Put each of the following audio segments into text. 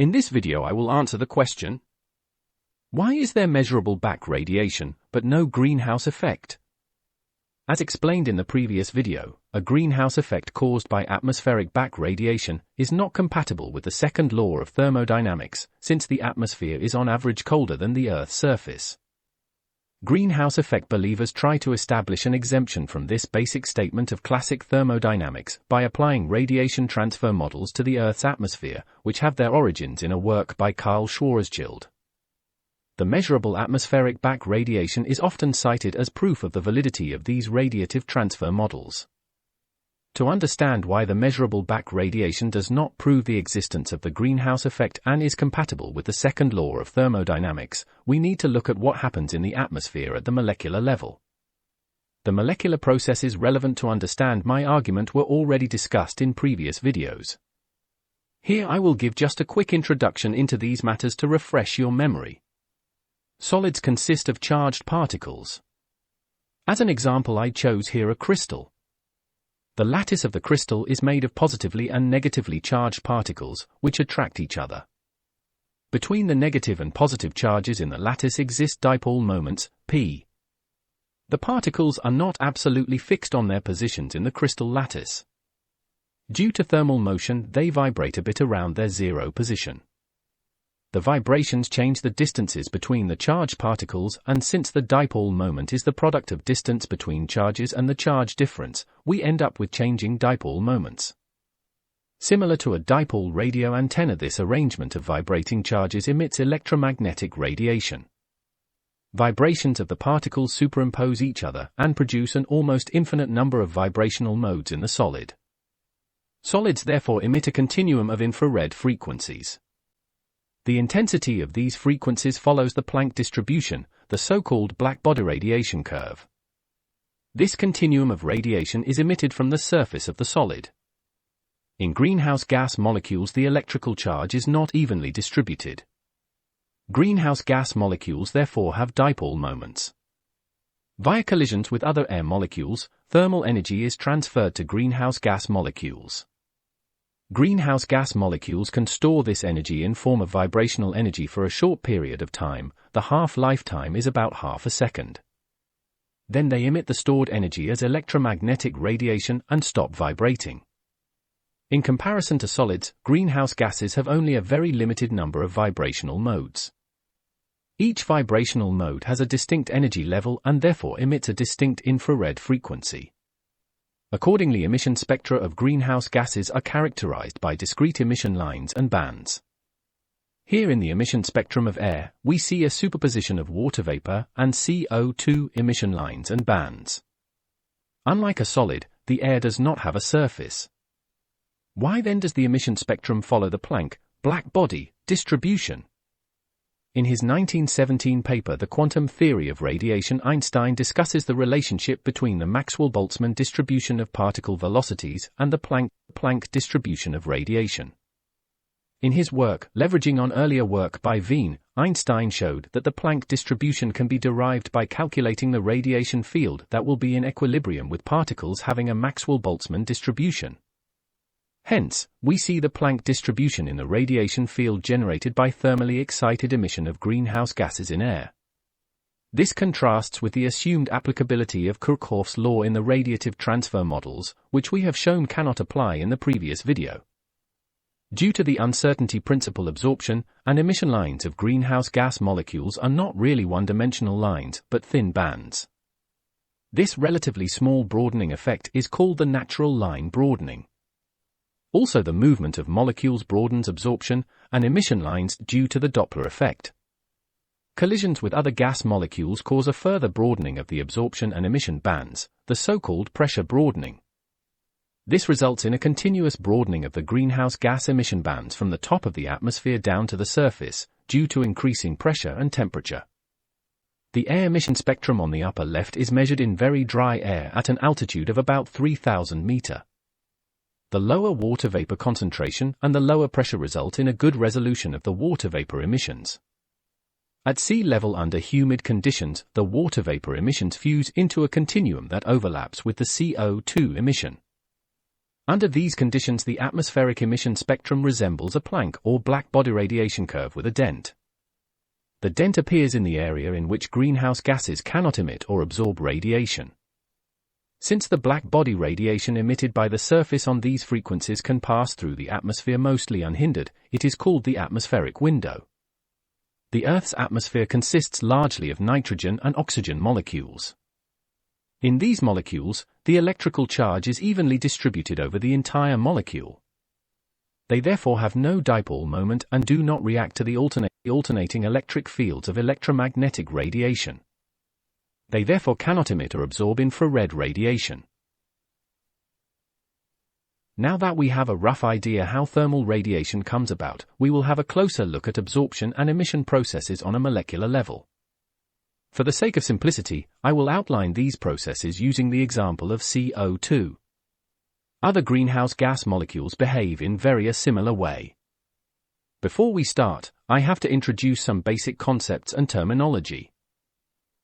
In this video I will answer the question, why is there measurable back radiation, but no greenhouse effect? As explained in the previous video, a greenhouse effect caused by atmospheric back radiation is not compatible with the second law of thermodynamics, since the atmosphere is on average colder than the Earth's surface. Greenhouse effect believers try to establish an exemption from this basic statement of classic thermodynamics by applying radiation transfer models to the Earth's atmosphere, which have their origins in a work by Karl Schwarzschild. The measurable atmospheric back radiation is often cited as proof of the validity of these radiative transfer models. To understand why the measurable back radiation does not prove the existence of the greenhouse effect and is compatible with the second law of thermodynamics, we need to look at what happens in the atmosphere at the molecular level. The molecular processes relevant to understand my argument were already discussed in previous videos. Here I will give just a quick introduction into these matters to refresh your memory. Solids consist of charged particles. As an example, I chose here a crystal. The lattice of the crystal is made of positively and negatively charged particles, which attract each other. Between the negative and positive charges in the lattice exist dipole moments, p. The particles are not absolutely fixed on their positions in the crystal lattice. Due to thermal motion, they vibrate a bit around their zero position. The vibrations change the distances between the charged particles, and since the dipole moment is the product of distance between charges and the charge difference, we end up with changing dipole moments. Similar to a dipole radio antenna, this arrangement of vibrating charges emits electromagnetic radiation. Vibrations of the particles superimpose each other and produce an almost infinite number of vibrational modes in the solid. Solids therefore emit a continuum of infrared frequencies. The intensity of these frequencies follows the Planck distribution, the so-called blackbody radiation curve. This continuum of radiation is emitted from the surface of the solid. In greenhouse gas molecules, the electrical charge is not evenly distributed. Greenhouse gas molecules therefore have dipole moments. Via collisions with other air molecules, thermal energy is transferred to greenhouse gas molecules. Greenhouse gas molecules can store this energy in form of vibrational energy for a short period of time. The half-life time is about half a second. Then they emit the stored energy as electromagnetic radiation and stop vibrating. In comparison to solids, greenhouse gases have only a very limited number of vibrational modes. Each vibrational mode has a distinct energy level and therefore emits a distinct infrared frequency. Accordingly, emission spectra of greenhouse gases are characterized by discrete emission lines and bands. Here in the emission spectrum of air, we see a superposition of water vapor and CO2 emission lines and bands. Unlike a solid, the air does not have a surface. Why then does the emission spectrum follow the Planck blackbody distribution? In his 1917 paper The Quantum Theory of Radiation, Einstein discusses the relationship between the Maxwell-Boltzmann distribution of particle velocities and the Planck distribution of radiation. In his work, leveraging on earlier work by Wien, Einstein showed that the Planck distribution can be derived by calculating the radiation field that will be in equilibrium with particles having a Maxwell-Boltzmann distribution. Hence, we see the Planck distribution in the radiation field generated by thermally excited emission of greenhouse gases in air. This contrasts with the assumed applicability of Kirchhoff's law in the radiative transfer models, which we have shown cannot apply in the previous video. Due to the uncertainty principle, absorption and emission lines of greenhouse gas molecules are not really one-dimensional lines, but thin bands. This relatively small broadening effect is called the natural line broadening. Also, the movement of molecules broadens absorption and emission lines due to the Doppler effect. Collisions with other gas molecules cause a further broadening of the absorption and emission bands, the so-called pressure broadening. This results in a continuous broadening of the greenhouse gas emission bands from the top of the atmosphere down to the surface, due to increasing pressure and temperature. The air emission spectrum on the upper left is measured in very dry air at an altitude of about 3,000 meters. The lower water vapor concentration and the lower pressure result in a good resolution of the water vapor emissions. At sea level under humid conditions, the water vapor emissions fuse into a continuum that overlaps with the CO2 emission. Under these conditions, the atmospheric emission spectrum resembles a Planck or black body radiation curve with a dent. The dent appears in the area in which greenhouse gases cannot emit or absorb radiation. Since the black body radiation emitted by the surface on these frequencies can pass through the atmosphere mostly unhindered, it is called the atmospheric window. The Earth's atmosphere consists largely of nitrogen and oxygen molecules. In these molecules, the electrical charge is evenly distributed over the entire molecule. They therefore have no dipole moment and do not react to the alternating electric fields of electromagnetic radiation. They therefore cannot emit or absorb infrared radiation. Now that we have a rough idea how thermal radiation comes about, we will have a closer look at absorption and emission processes on a molecular level. For the sake of simplicity, I will outline these processes using the example of CO2. Other greenhouse gas molecules behave in very similar way. Before we start, I have to introduce some basic concepts and terminology.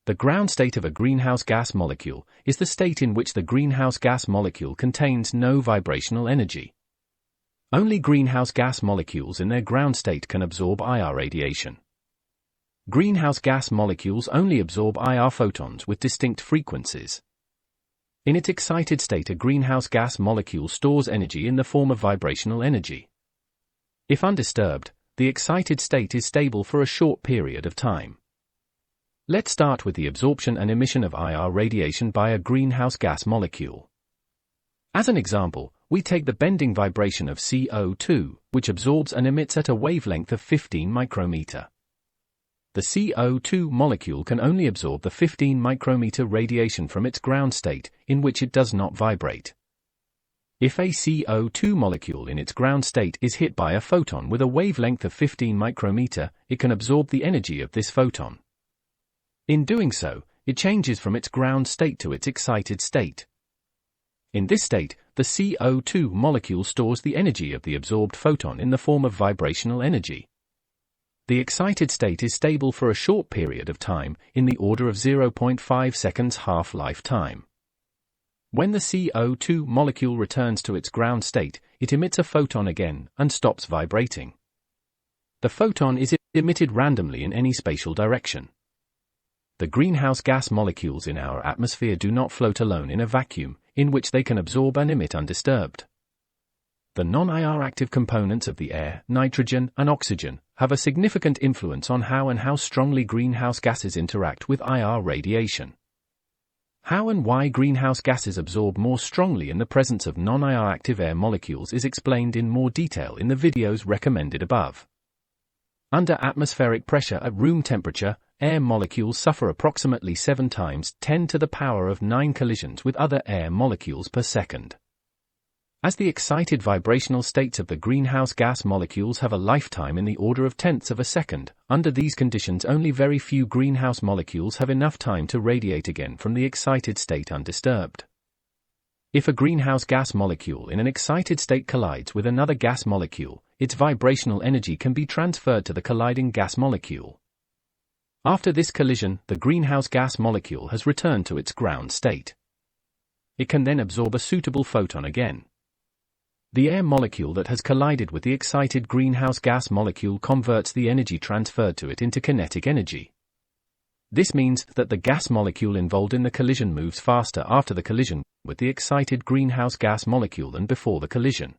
The ground state of a greenhouse gas molecule is the state in which the greenhouse gas molecule contains no vibrational energy. Only greenhouse gas molecules in their ground state can absorb IR radiation. Greenhouse gas molecules only absorb IR photons with distinct frequencies. In its excited state, a greenhouse gas molecule stores energy in the form of vibrational energy. If undisturbed, the excited state is stable for a short period of time. Let's start with the absorption and emission of IR radiation by a greenhouse gas molecule. As an example, we take the bending vibration of CO2, which absorbs and emits at a wavelength of 15 micrometer. The CO2 molecule can only absorb the 15 micrometer radiation from its ground state, in which it does not vibrate. If a CO2 molecule in its ground state is hit by a photon with a wavelength of 15 micrometer, it can absorb the energy of this photon. In doing so, it changes from its ground state to its excited state. In this state, the CO2 molecule stores the energy of the absorbed photon in the form of vibrational energy. The excited state is stable for a short period of time, in the order of 0.5 seconds half-life time. When the CO2 molecule returns to its ground state, it emits a photon again and stops vibrating. The photon is emitted randomly in any spatial direction. The greenhouse gas molecules in our atmosphere do not float alone in a vacuum, in which they can absorb and emit undisturbed. The non-IR active components of the air, nitrogen and oxygen, have a significant influence on how strongly greenhouse gases interact with IR radiation. How and why greenhouse gases absorb more strongly in the presence of non-IR active air molecules is explained in more detail in the videos recommended above. Under atmospheric pressure at room temperature, air molecules suffer approximately 7 times 10 to the power of 9 collisions with other air molecules per second. As the excited vibrational states of the greenhouse gas molecules have a lifetime in the order of tenths of a second, under these conditions only very few greenhouse molecules have enough time to radiate again from the excited state undisturbed. If a greenhouse gas molecule in an excited state collides with another gas molecule, its vibrational energy can be transferred to the colliding gas molecule. After this collision, the greenhouse gas molecule has returned to its ground state. It can then absorb a suitable photon again. The air molecule that has collided with the excited greenhouse gas molecule converts the energy transferred to it into kinetic energy. This means that the gas molecule involved in the collision moves faster after the collision with the excited greenhouse gas molecule than before the collision.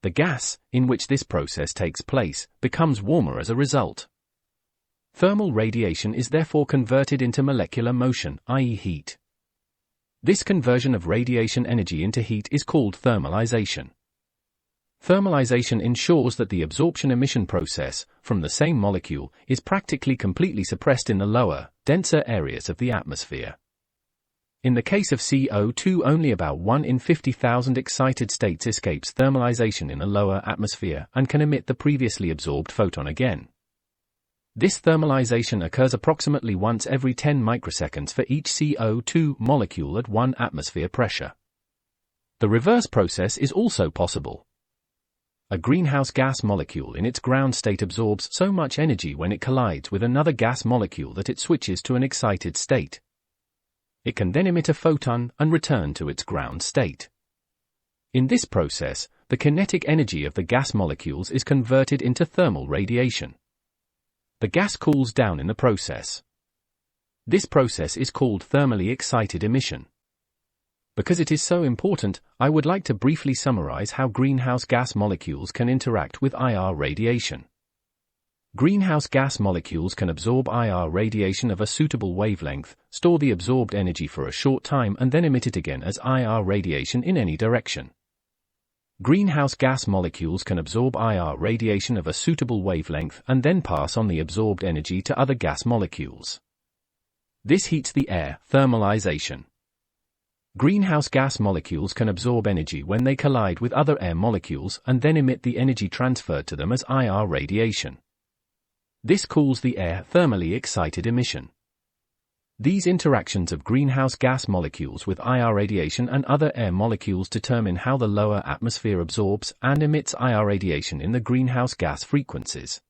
The gas, in which this process takes place, becomes warmer as a result. Thermal radiation is therefore converted into molecular motion, i.e. heat. This conversion of radiation energy into heat is called thermalization. Thermalization ensures that the absorption-emission process, from the same molecule, is practically completely suppressed in the lower, denser areas of the atmosphere. In the case of CO2, only about 1 in 50,000 excited states escapes thermalization in a lower atmosphere and can emit the previously absorbed photon again. This thermalization occurs approximately once every 10 microseconds for each CO2 molecule at 1 atmosphere pressure. The reverse process is also possible. A greenhouse gas molecule in its ground state absorbs so much energy when it collides with another gas molecule that it switches to an excited state. It can then emit a photon and return to its ground state. In this process, the kinetic energy of the gas molecules is converted into thermal radiation. The gas cools down in the process. This process is called thermally excited emission. Because it is so important, I would like to briefly summarize how greenhouse gas molecules can interact with IR radiation. Greenhouse gas molecules can absorb IR radiation of a suitable wavelength, store the absorbed energy for a short time and then emit it again as IR radiation in any direction. Greenhouse gas molecules can absorb IR radiation of a suitable wavelength and then pass on the absorbed energy to other gas molecules. This heats the air, thermalization. Greenhouse gas molecules can absorb energy when they collide with other air molecules and then emit the energy transferred to them as IR radiation. This cools the air, thermally excited emission. These interactions of greenhouse gas molecules with IR radiation and other air molecules determine how the lower atmosphere absorbs and emits IR radiation in the greenhouse gas frequencies.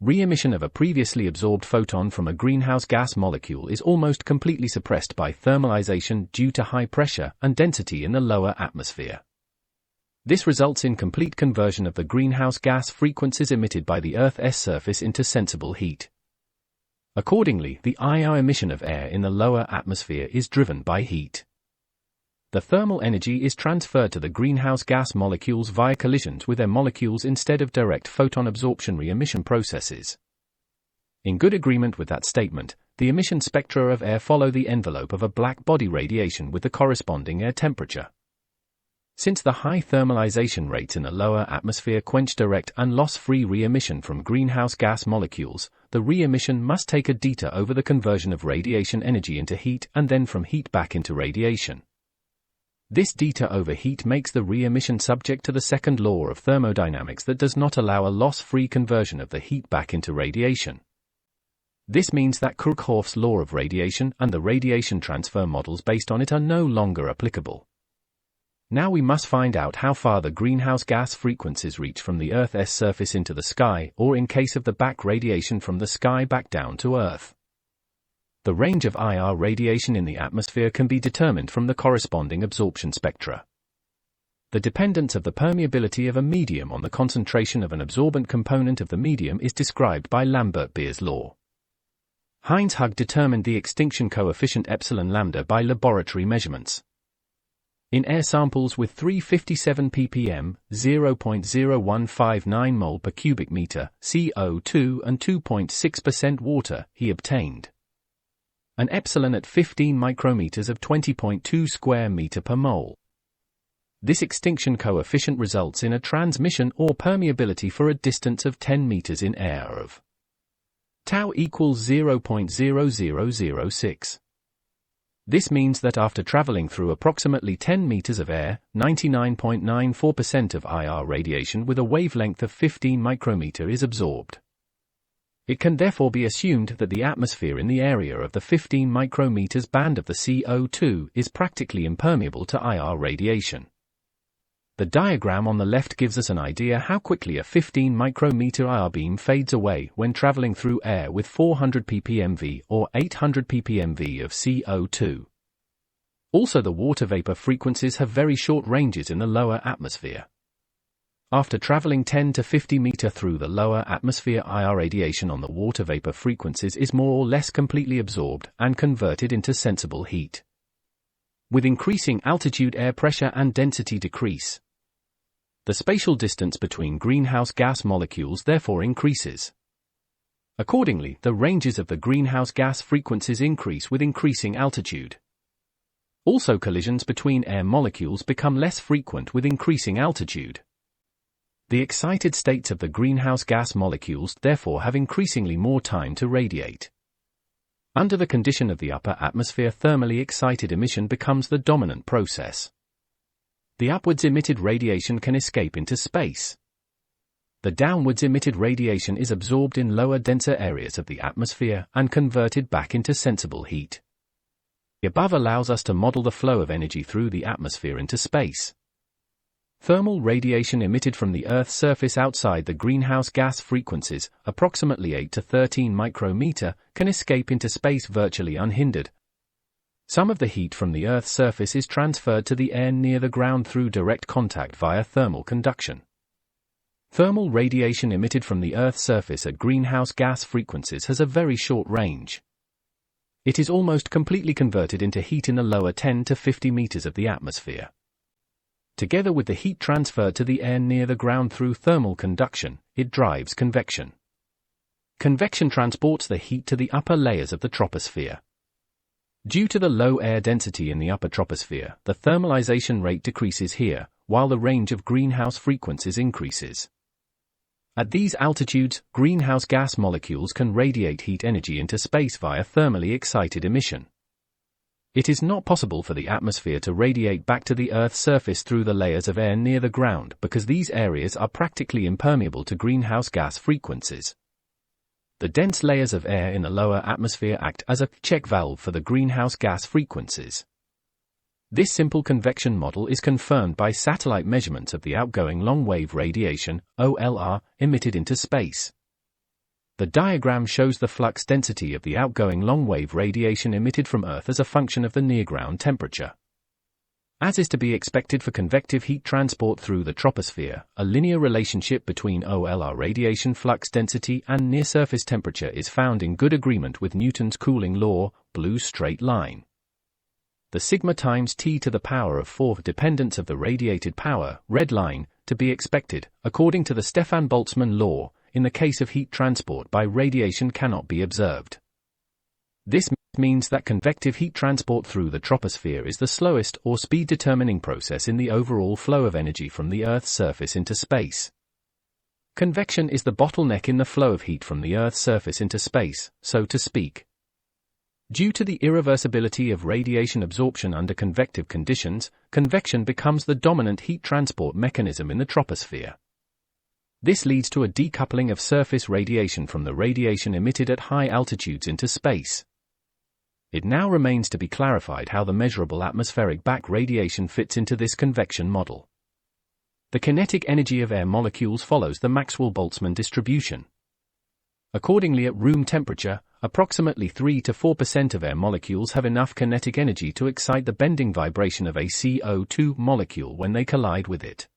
Re-emission of a previously absorbed photon from a greenhouse gas molecule is almost completely suppressed by thermalization due to high pressure and density in the lower atmosphere. This results in complete conversion of the greenhouse gas frequencies emitted by the Earth's surface into sensible heat. Accordingly, the IR emission of air in the lower atmosphere is driven by heat. The thermal energy is transferred to the greenhouse gas molecules via collisions with their molecules instead of direct photon absorption re-emission processes. In good agreement with that statement, the emission spectra of air follow the envelope of a black body radiation with the corresponding air temperature. Since the high thermalization rates in the lower atmosphere quench direct and loss-free re-emission from greenhouse gas molecules, the re-emission must take a detour over the conversion of radiation energy into heat and then from heat back into radiation. This detour over heat makes the re-emission subject to the second law of thermodynamics that does not allow a loss-free conversion of the heat back into radiation. This means that Kirchhoff's law of radiation and the radiation transfer models based on it are no longer applicable. Now we must find out how far the greenhouse gas frequencies reach from the Earth's surface into the sky, or in case of the back radiation from the sky back down to Earth. The range of IR radiation in the atmosphere can be determined from the corresponding absorption spectra. The dependence of the permeability of a medium on the concentration of an absorbent component of the medium is described by Lambert-Beer's law. Heinz Hug determined the extinction coefficient epsilon lambda by laboratory measurements. In air samples with 357 ppm, 0.0159 mol per cubic meter, CO2 and 2.6% water, he obtained an epsilon at 15 micrometers of 20.2 square meter per mole. This extinction coefficient results in a transmission or permeability for a distance of 10 meters in air of tau equals 0.0006. This means that after traveling through approximately 10 meters of air, 99.94% of IR radiation with a wavelength of 15 micrometer is absorbed. It can therefore be assumed that the atmosphere in the area of the 15 micrometers band of the CO2 is practically impermeable to IR radiation. The diagram on the left gives us an idea how quickly a 15 micrometer IR beam fades away when traveling through air with 400 ppmv or 800 ppmv of CO2. Also, the water vapor frequencies have very short ranges in the lower atmosphere. After traveling 10 to 50 meter through the lower atmosphere, IR radiation on the water vapor frequencies is more or less completely absorbed and converted into sensible heat. With increasing altitude, air pressure and density decrease. The spatial distance between greenhouse gas molecules therefore increases. Accordingly, the ranges of the greenhouse gas frequencies increase with increasing altitude. Also, collisions between air molecules become less frequent with increasing altitude. The excited states of the greenhouse gas molecules therefore have increasingly more time to radiate. Under the condition of the upper atmosphere, thermally excited emission becomes the dominant process. The upwards emitted radiation can escape into space. The downwards emitted radiation is absorbed in lower, denser areas of the atmosphere and converted back into sensible heat. The above allows us to model the flow of energy through the atmosphere into space. Thermal radiation emitted from the Earth's surface outside the greenhouse gas frequencies, approximately 8 to 13 micrometer, can escape into space virtually unhindered. Some of the heat from the Earth's surface is transferred to the air near the ground through direct contact via thermal conduction. Thermal radiation emitted from the Earth's surface at greenhouse gas frequencies has a very short range. It is almost completely converted into heat in the lower 10 to 50 meters of the atmosphere. Together with the heat transferred to the air near the ground through thermal conduction, it drives convection. Convection transports the heat to the upper layers of the troposphere. Due to the low air density in the upper troposphere, the thermalization rate decreases here, while the range of greenhouse frequencies increases. At these altitudes, greenhouse gas molecules can radiate heat energy into space via thermally excited emission. It is not possible for the atmosphere to radiate back to the Earth's surface through the layers of air near the ground because these areas are practically impermeable to greenhouse gas frequencies. The dense layers of air in the lower atmosphere act as a check valve for the greenhouse gas frequencies. This simple convection model is confirmed by satellite measurements of the outgoing long-wave radiation, OLR, emitted into space. The diagram shows the flux density of the outgoing long-wave radiation emitted from Earth as a function of the near-ground temperature. As is to be expected for convective heat transport through the troposphere, a linear relationship between OLR radiation flux density and near-surface temperature is found in good agreement with Newton's cooling law, blue straight line. The sigma times T to the power of 4 dependence of the radiated power, red line, to be expected, according to the Stefan-Boltzmann law, in the case of heat transport by radiation cannot be observed. This means that convective heat transport through the troposphere is the slowest or speed-determining process in the overall flow of energy from the Earth's surface into space. Convection is the bottleneck in the flow of heat from the Earth's surface into space, so to speak. Due to the irreversibility of radiation absorption under convective conditions, convection becomes the dominant heat transport mechanism in the troposphere. This leads to a decoupling of surface radiation from the radiation emitted at high altitudes into space. It now remains to be clarified how the measurable atmospheric back radiation fits into this convection model. The kinetic energy of air molecules follows the Maxwell-Boltzmann distribution. Accordingly, at room temperature, approximately 3 to 4% of air molecules have enough kinetic energy to excite the bending vibration of a CO2 molecule when they collide with it.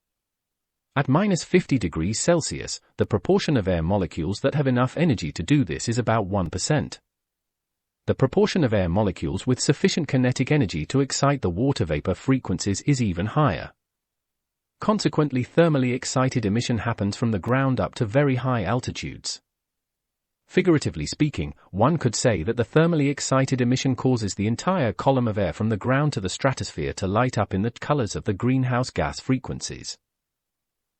At -50 degrees Celsius, the proportion of air molecules that have enough energy to do this is about 1%. The proportion of air molecules with sufficient kinetic energy to excite the water vapor frequencies is even higher. Consequently, thermally excited emission happens from the ground up to very high altitudes. Figuratively speaking, one could say that the thermally excited emission causes the entire column of air from the ground to the stratosphere to light up in the colors of the greenhouse gas frequencies.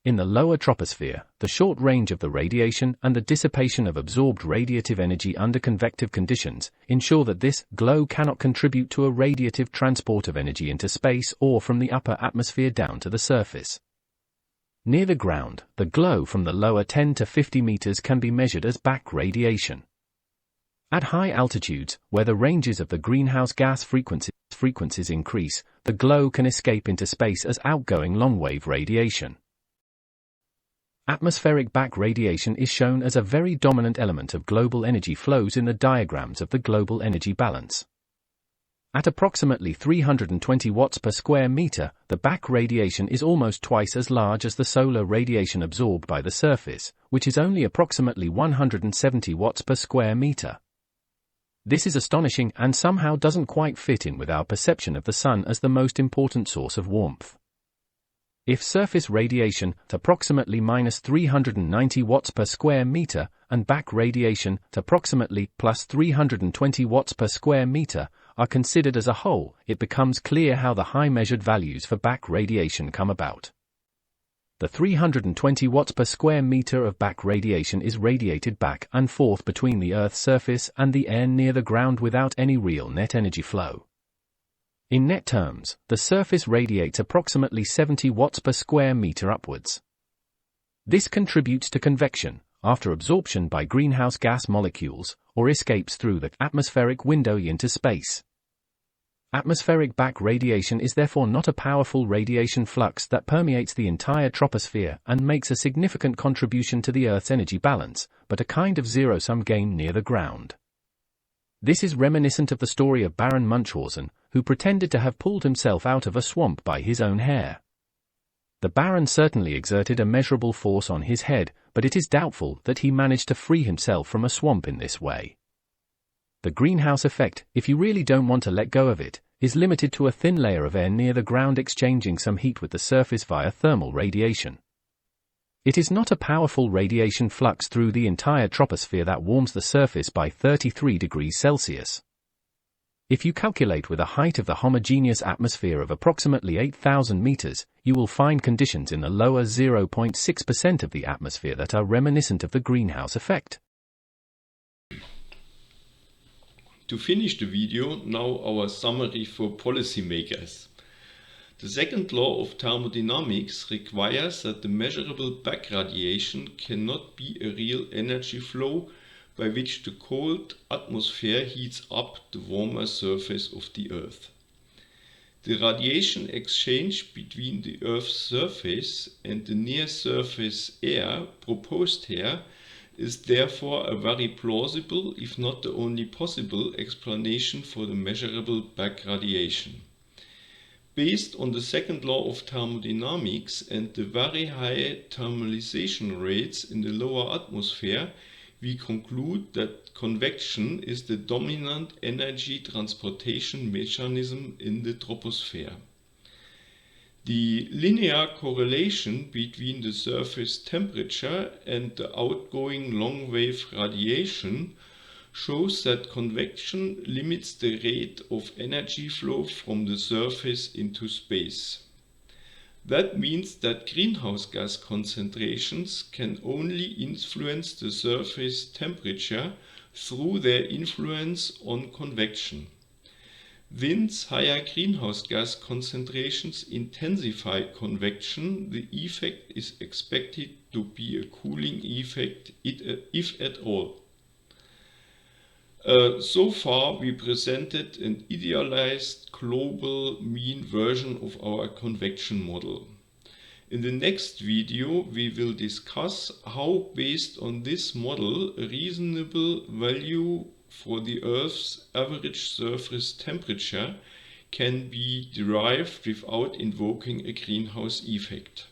In the lower troposphere, the short range of the radiation and the dissipation of absorbed radiative energy under convective conditions ensure that this glow cannot contribute to a radiative transport of energy into space or from the upper atmosphere down to the surface. Near the ground, the glow from the lower 10 to 50 meters can be measured as back radiation. At high altitudes, where the ranges of the greenhouse gas frequencies increase, the glow can escape into space as outgoing long-wave radiation. Atmospheric back radiation is shown as a very dominant element of global energy flows in the diagrams of the global energy balance. At approximately 320 watts per square meter, the back radiation is almost twice as large as the solar radiation absorbed by the surface, which is only approximately 170 watts per square meter. This is astonishing and somehow doesn't quite fit in with our perception of the sun as the most important source of warmth. If surface radiation to approximately -390 watts per square meter and back radiation to approximately +320 watts per square meter are considered as a whole, it becomes clear how the high measured values for back radiation come about. The 320 watts per square meter of back radiation is radiated back and forth between the Earth's surface and the air near the ground without any real net energy flow. In net terms, the surface radiates approximately 70 watts per square meter upwards. This contributes to convection, after absorption by greenhouse gas molecules, or escapes through the atmospheric window into space. Atmospheric back radiation is therefore not a powerful radiation flux that permeates the entire troposphere and makes a significant contribution to the Earth's energy balance, but a kind of zero-sum game near the ground. This is reminiscent of the story of Baron Munchausen, who pretended to have pulled himself out of a swamp by his own hair. The Baron certainly exerted a measurable force on his head, but it is doubtful that he managed to free himself from a swamp in this way. The greenhouse effect, if you really don't want to let go of it, is limited to a thin layer of air near the ground exchanging some heat with the surface via thermal radiation. It is not a powerful radiation flux through the entire troposphere that warms the surface by 33 degrees Celsius. If you calculate with a height of the homogeneous atmosphere of approximately 8,000 meters, you will find conditions in the lower 0.6% of the atmosphere that are reminiscent of the greenhouse effect. To finish the video, now our summary for policymakers. The second law of thermodynamics requires that the measurable back radiation cannot be a real energy flow by which the cold atmosphere heats up the warmer surface of the Earth. The radiation exchange between the Earth's surface and the near-surface air proposed here is therefore a very plausible, if not the only possible, explanation for the measurable back radiation. Based on the second law of thermodynamics and the very high thermalization rates in the lower atmosphere, we conclude that convection is the dominant energy transportation mechanism in the troposphere. The linear correlation between the surface temperature and the outgoing long-wave radiation shows that convection limits the rate of energy flow from the surface into space. That means that greenhouse gas concentrations can only influence the surface temperature through their influence on convection. Since higher greenhouse gas concentrations intensify convection, the effect is expected to be a cooling effect, if at all. So far we presented an idealized global mean version of our convection model. In the next video we will discuss how, based on this model, a reasonable value for the Earth's average surface temperature can be derived without invoking a greenhouse effect.